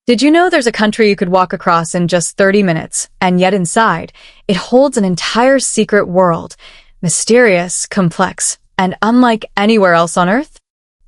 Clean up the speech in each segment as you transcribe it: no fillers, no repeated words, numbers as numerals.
Did you know there's a country you could walk across in just 30 minutes, and yet inside, it holds an entire secret world, mysterious, complex, and unlike anywhere else on Earth?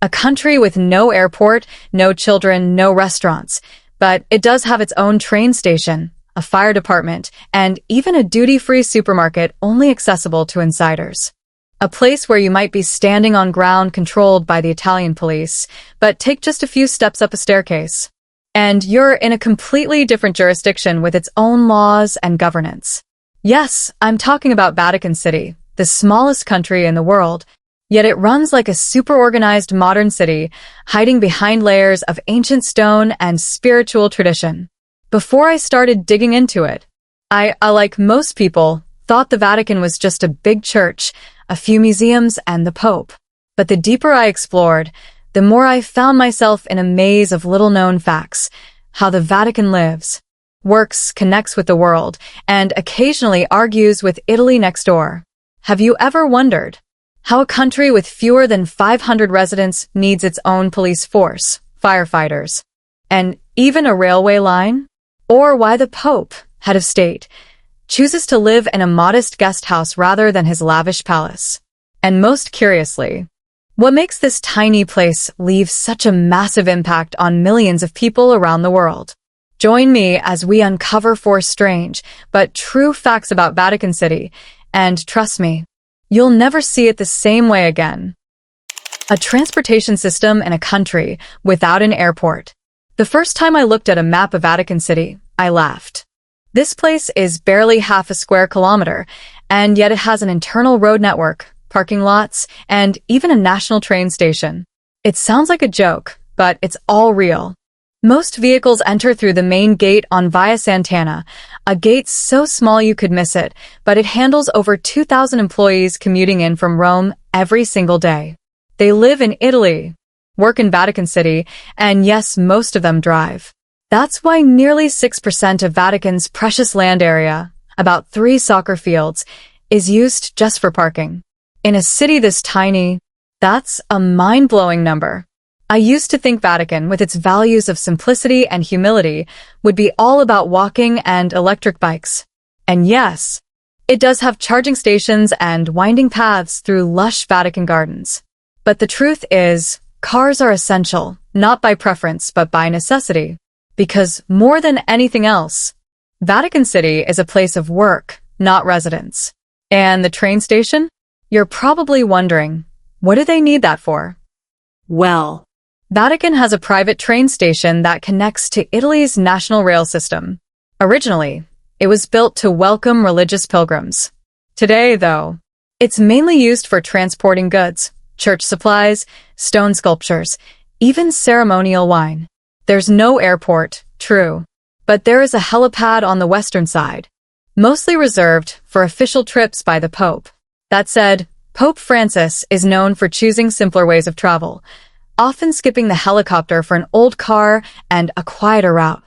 A country with no airport, no children, no restaurants, but it does have its own train station, a fire department, and even a duty-free supermarket only accessible to insiders. A place where you might be standing on ground controlled by the Italian police, but take just a few steps up a staircase, and you're in a completely different jurisdiction with its own laws and governance. Yes, I'm talking about Vatican City, the smallest country in the world, yet it runs like a super-organized modern city, hiding behind layers of ancient stone and spiritual tradition. Before I started digging into it, I, like most people, thought the Vatican was just a big church, a few museums, and the Pope. But the deeper I explored, the more I found myself in a maze of little-known facts, how the Vatican lives, works, connects with the world, and occasionally argues with Italy next door. Have you ever wondered how a country with fewer than 500 residents needs its own police force, firefighters, and even a railway line? Or why the Pope, head of state, chooses to live in a modest guest house rather than his lavish palace? And most curiously, what makes this tiny place leave such a massive impact on millions of people around the world? Join me as we uncover four strange but true facts about Vatican City, and trust me, you'll never see it the same way again. A transportation system in a country without an airport. The first time I looked at a map of Vatican City, I laughed. This place is barely half a square kilometer, and yet it has an internal road network, parking lots, and even a national train station. It sounds like a joke, but it's all real. Most vehicles enter through the main gate on Via Sant'Anna, a gate so small you could miss it, but it handles over 2,000 employees commuting in from Rome every single day. They live in Italy, work in Vatican City, and yes, most of them drive. That's why nearly 6% of Vatican's precious land area, about 3 soccer fields, is used just for parking. In a city this tiny, that's a mind-blowing number. I used to think Vatican, with its values of simplicity and humility, would be all about walking and electric bikes. And yes, it does have charging stations and winding paths through lush Vatican gardens. But the truth is, cars are essential, not by preference but by necessity. Because more than anything else, Vatican City is a place of work, not residence. And the train station? You're probably wondering, what do they need that for? Well, Vatican has a private train station that connects to Italy's national rail system. Originally, it was built to welcome religious pilgrims. Today, though, it's mainly used for transporting goods, church supplies, stone sculptures, even ceremonial wine. There's no airport, true, but there is a helipad on the western side, mostly reserved for official trips by the Pope. That said, Pope Francis is known for choosing simpler ways of travel, often skipping the helicopter for an old car and a quieter route.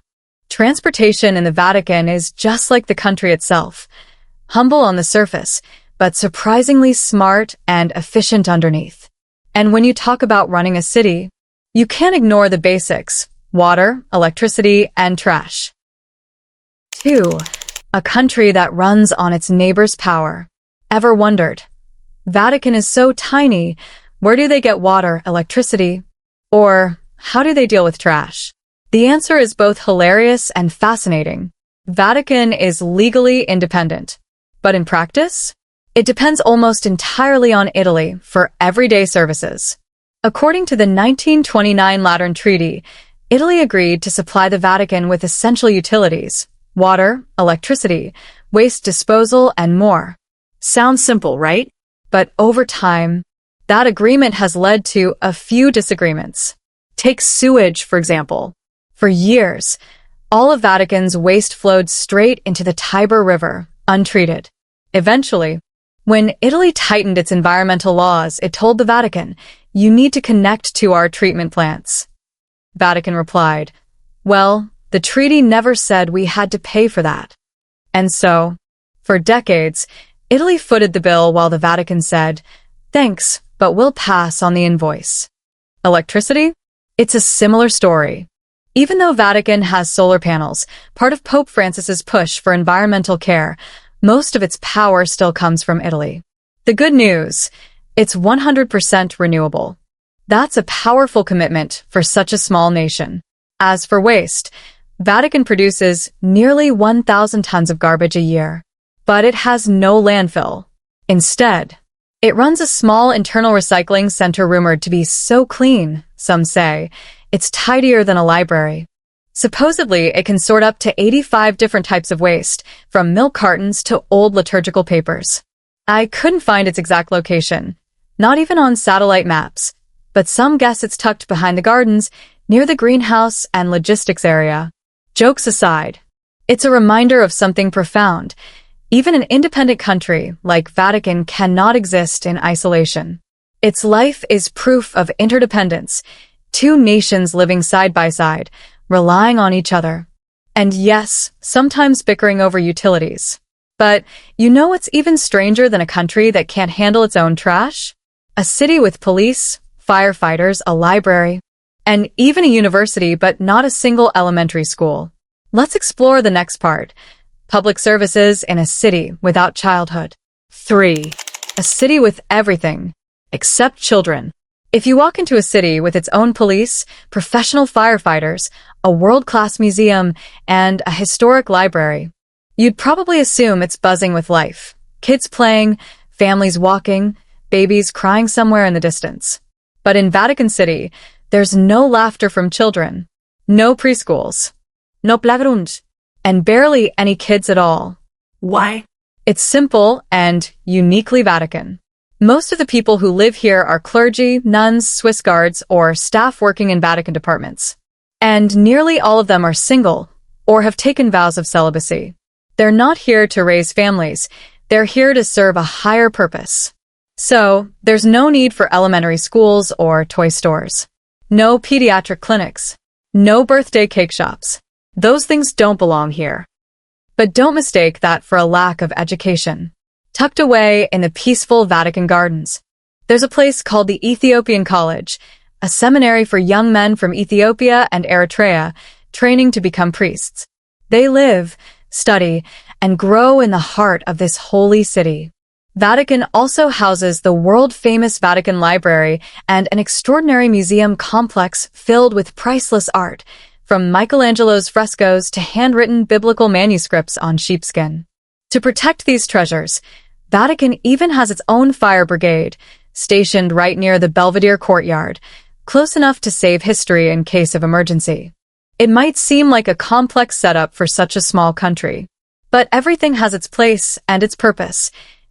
Transportation in the Vatican is just like the country itself, humble on the surface, but surprisingly smart and efficient underneath. And when you talk about running a city, you can't ignore the basics: water, electricity, and trash. 2. A country that runs on its neighbors' power. Ever wondered? Vatican is so tiny, where do they get water, electricity? Or how do they deal with trash? The answer is both hilarious and fascinating. Vatican is legally independent. But in practice, it depends almost entirely on Italy for everyday services. According to the 1929 Lateran Treaty, Italy agreed to supply the Vatican with essential utilities: water, electricity, waste disposal, and more. Sounds simple, right? But over time, that agreement has led to a few disagreements. Take sewage, for example. For years, all of Vatican's waste flowed straight into the Tiber River, untreated. Eventually, when Italy tightened its environmental laws, it told the Vatican, "You need to connect to our treatment plants." Vatican replied, "Well, the treaty never said we had to pay for that." And so, for decades, Italy footed the bill while the Vatican said, "Thanks, but we'll pass on the invoice." Electricity? It's a similar story. Even though Vatican has solar panels, part of Pope Francis's push for environmental care, most of its power still comes from Italy. The good news, it's 100% renewable. That's a powerful commitment for such a small nation. As for waste, Vatican produces nearly 1,000 tons of garbage a year, but it has no landfill. Instead, it runs a small internal recycling center rumored to be so clean, some say, it's tidier than a library. Supposedly, it can sort up to 85 different types of waste, from milk cartons to old liturgical papers. I couldn't find its exact location, not even on satellite maps, but some guess it's tucked behind the gardens, near the greenhouse and logistics area. Jokes aside, it's a reminder of something profound. Even an independent country like Vatican cannot exist in isolation. Its life is proof of interdependence, two nations living side by side, relying on each other. And yes, sometimes bickering over utilities. But you know what's even stranger than a country that can't handle its own trash? A city with police, firefighters, a library, and even a university, but not a single elementary school. Let's explore the next part. Public services in a city without childhood. 3. A city with everything, except children. If you walk into a city with its own police, professional firefighters, a world-class museum, and a historic library, you'd probably assume it's buzzing with life. Kids playing, families walking, babies crying somewhere in the distance. But in Vatican City, there's no laughter from children, no preschools, no playgrounds, and barely any kids at all. Why? It's simple and uniquely Vatican. Most of the people who live here are clergy, nuns, Swiss guards, or staff working in Vatican departments. And nearly all of them are single or have taken vows of celibacy. They're not here to raise families. They're here to serve a higher purpose. So, there's no need for elementary schools or toy stores. No pediatric clinics. No birthday cake shops. Those things don't belong here. But don't mistake that for a lack of education. Tucked away in the peaceful Vatican gardens, there's a place called the Ethiopian College, a seminary for young men from Ethiopia and Eritrea, training to become priests. They live, study, and grow in the heart of this holy city. Vatican also houses the world-famous Vatican Library and an extraordinary museum complex filled with priceless art, from Michelangelo's frescoes to handwritten biblical manuscripts on sheepskin. To protect these treasures, Vatican even has its own fire brigade, stationed right near the Belvedere courtyard, close enough to save history in case of emergency. It might seem like a complex setup for such a small country, but everything has its place and its purpose,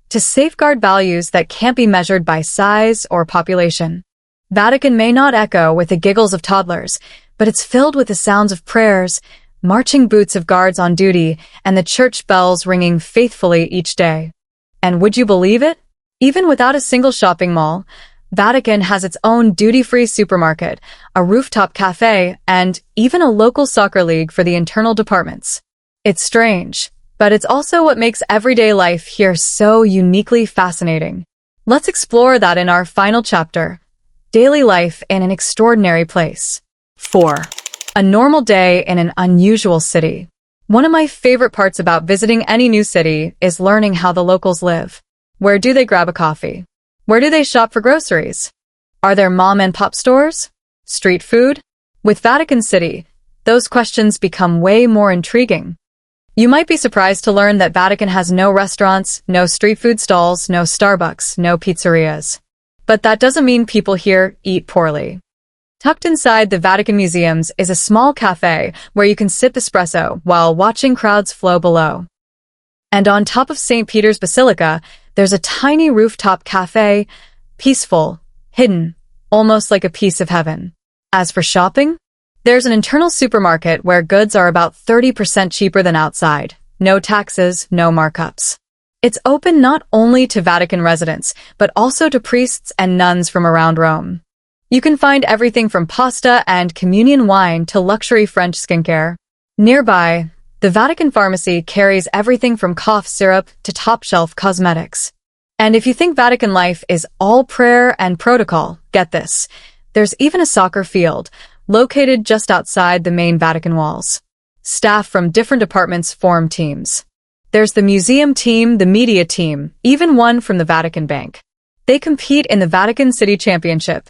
to safeguard values that can't be measured by size or population. Vatican may not echo with the giggles of toddlers, but it's filled with the sounds of prayers, marching boots of guards on duty, and the church bells ringing faithfully each day. And would you believe it? Even without a single shopping mall, Vatican has its own duty-free supermarket, a rooftop cafe, and even a local soccer league for the internal departments. It's strange, but it's also what makes everyday life here so uniquely fascinating. Let's explore that in our final chapter, Daily Life in an Extraordinary Place. 4. A normal day in an unusual city. One of my favorite parts about visiting any new city is learning how the locals live. Where do they grab a coffee? Where do they shop for groceries? Are there mom and pop stores? Street food? With Vatican City, those questions become way more intriguing. You might be surprised to learn that Vatican has no restaurants, no street food stalls, no Starbucks, no pizzerias. But that doesn't mean people here eat poorly. Tucked inside the Vatican Museums is a small cafe where you can sip espresso while watching crowds flow below. And on top of St. Peter's Basilica, there's a tiny rooftop cafe, peaceful, hidden, almost like a piece of heaven. As for shopping, there's an internal supermarket where goods are about 30% cheaper than outside. No taxes, no markups. It's open not only to Vatican residents, but also to priests and nuns from around Rome. You can find everything from pasta and communion wine to luxury French skincare. Nearby, the Vatican Pharmacy carries everything from cough syrup to top-shelf cosmetics. And if you think Vatican life is all prayer and protocol, get this. There's even a soccer field, located just outside the main Vatican walls. Staff from different departments form teams. There's the museum team, the media team, even one from the Vatican Bank. They compete in the Vatican City Championship,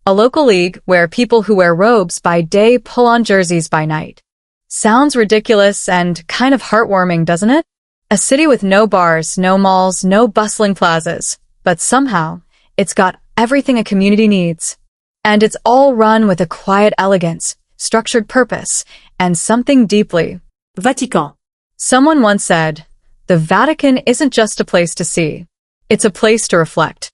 a local league where people who wear robes by day pull on jerseys by night. Sounds ridiculous and kind of heartwarming, doesn't it? A city with no bars, no malls, no bustling plazas, but somehow it's got everything a community needs. And it's all run with a quiet elegance, structured purpose, and something deeply Vatican. Someone once said, "The Vatican isn't just a place to see. It's a place to reflect."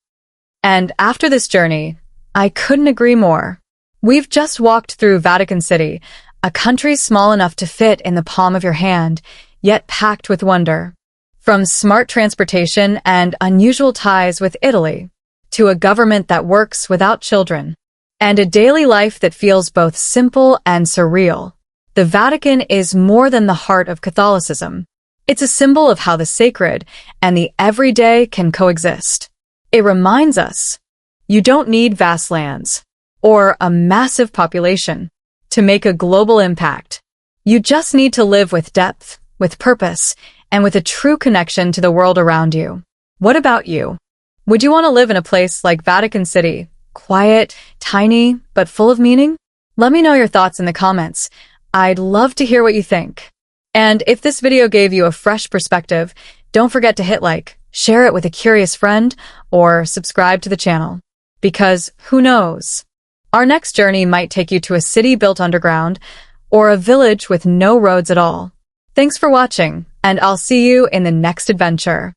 And after this journey, I couldn't agree more. We've just walked through Vatican City, a country small enough to fit in the palm of your hand, yet packed with wonder. From smart transportation and unusual ties with Italy, to a government that works without children, and a daily life that feels both simple and surreal. The Vatican is more than the heart of Catholicism. It's a symbol of how the sacred and the everyday can coexist. It reminds us, you don't need vast lands or a massive population to make a global impact. You just need to live with depth, with purpose, and with a true connection to the world around you. What about you? Would you want to live in a place like Vatican City? Quiet, tiny, but full of meaning? Let me know your thoughts in the comments. I'd love to hear what you think. And if this video gave you a fresh perspective, don't forget to hit like, share it with a curious friend, or subscribe to the channel. Because who knows? Our next journey might take you to a city built underground, or a village with no roads at all. Thanks for watching, and I'll see you in the next adventure.